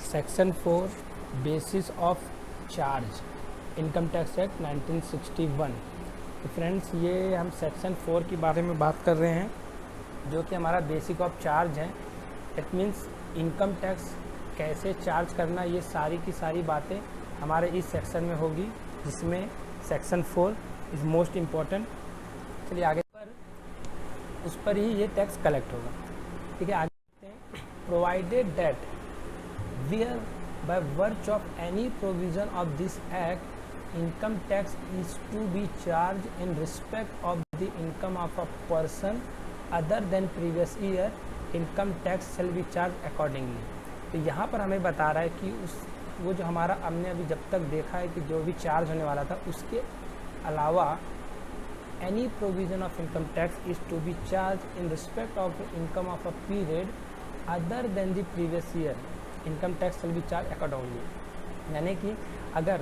Section 4 basis of charge income tax act 1961। तो friends ये हम सेक्शन 4 के बारे में बात कर रहे हैं जो कि हमारा बेसिक ऑफ चार्ज है। इट मीन्स इनकम टैक्स कैसे चार्ज करना, ये सारी की सारी बातें हमारे इस सेक्शन में होगी, जिसमें सेक्शन 4 इज़ मोस्ट इम्पॉर्टेंट। चलिए आगे पर उस पर ही ये टैक्स कलेक्ट होगा। ठीक है, आगे देखते हैं। Provided that where by virtue of any provision of this act income tax is to be charged in respect of the income of a person other than previous year, income tax shall be charged accordingly। तो यहाँ पर हमें बता रहा है कि वो जो हमारा हमने अभी जब तक देखा है कि जो भी चार्ज होने वाला था उसके अलावा any provision of income tax is to be charged in respect of the income of a period other than the previous year, income tax will be charge accordingly. यानी कि अगर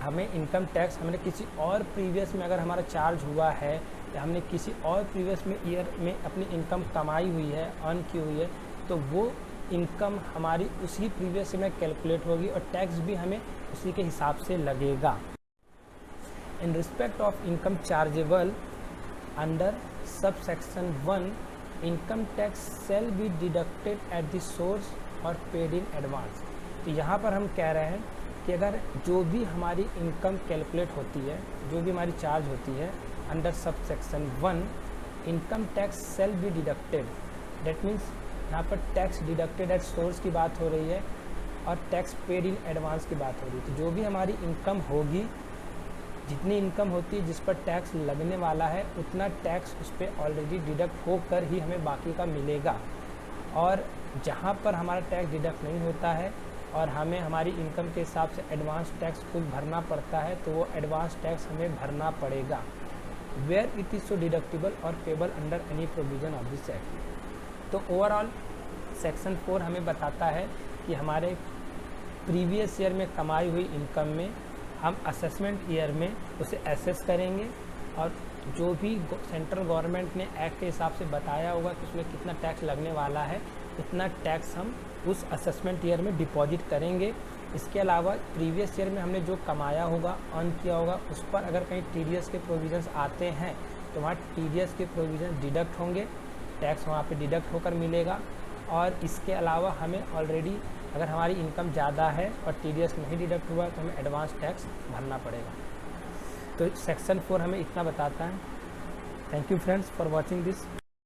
हमें इनकम टैक्स हमने किसी और प्रीवियस में अगर हमारा चार्ज हुआ है या हमने किसी और प्रीवियस में ईयर में अपनी इनकम कमाई हुई है, अर्न की हुई है, तो वो इनकम हमारी उसी प्रीवियस में कैलकुलेट होगी और टैक्स भी हमें उसी के हिसाब से लगेगा। In respect of income chargeable under sub section 1, income tax shall be deducted at the source और पेड इन एडवांस। तो यहाँ पर हम कह रहे हैं कि अगर जो भी हमारी इनकम कैलकुलेट होती है, जो भी हमारी चार्ज होती है under sub section 1, income tax shall be deducted. That means यहाँ पर टैक्स डिडक्टेड एट सोर्स की बात हो रही है और टैक्स पेड इन एडवांस की बात हो रही है। तो जो भी हमारी इनकम होगी, जितनी इनकम होती है जिस पर टैक्स लगने वाला है, उतना टैक्स उस पर ऑलरेडी डिडक्ट होकर ही हमें बाकी का मिलेगा। और जहाँ पर हमारा टैक्स डिडक्ट नहीं होता है और हमें हमारी इनकम के हिसाब से एडवांस टैक्स खुद भरना पड़ता है, तो वो एडवांस टैक्स हमें भरना पड़ेगा। Where it is so deductible और payable under any provision of this act. तो ओवरऑल सेक्शन 4 हमें बताता है कि हमारे प्रीवियस ईयर में कमाई हुई इनकम में हम असेसमेंट ईयर में उसे एसेस करेंगे और जो भी सेंट्रल गवर्नमेंट ने एक्ट के हिसाब से बताया होगा कि उसमें कितना टैक्स लगने वाला है, इतना टैक्स हम उस असेसमेंट ईयर में डिपॉजिट करेंगे। इसके अलावा प्रीवियस ईयर में हमने जो कमाया होगा, अर्न किया होगा, उस पर अगर कहीं टीडीएस के प्रोविजंस आते हैं तो वहाँ टीडीएस के प्रोविजन डिडक्ट होंगे, टैक्स वहाँ पे डिडक्ट होकर मिलेगा। और इसके अलावा हमें ऑलरेडी अगर हमारी इनकम ज़्यादा है और टीडीएस नहीं डिडक्ट हुआ तो हमें एडवांस टैक्स भरना पड़ेगा। तो सेक्शन 4 हमें इतना बताता है। Thank you friends for watching this.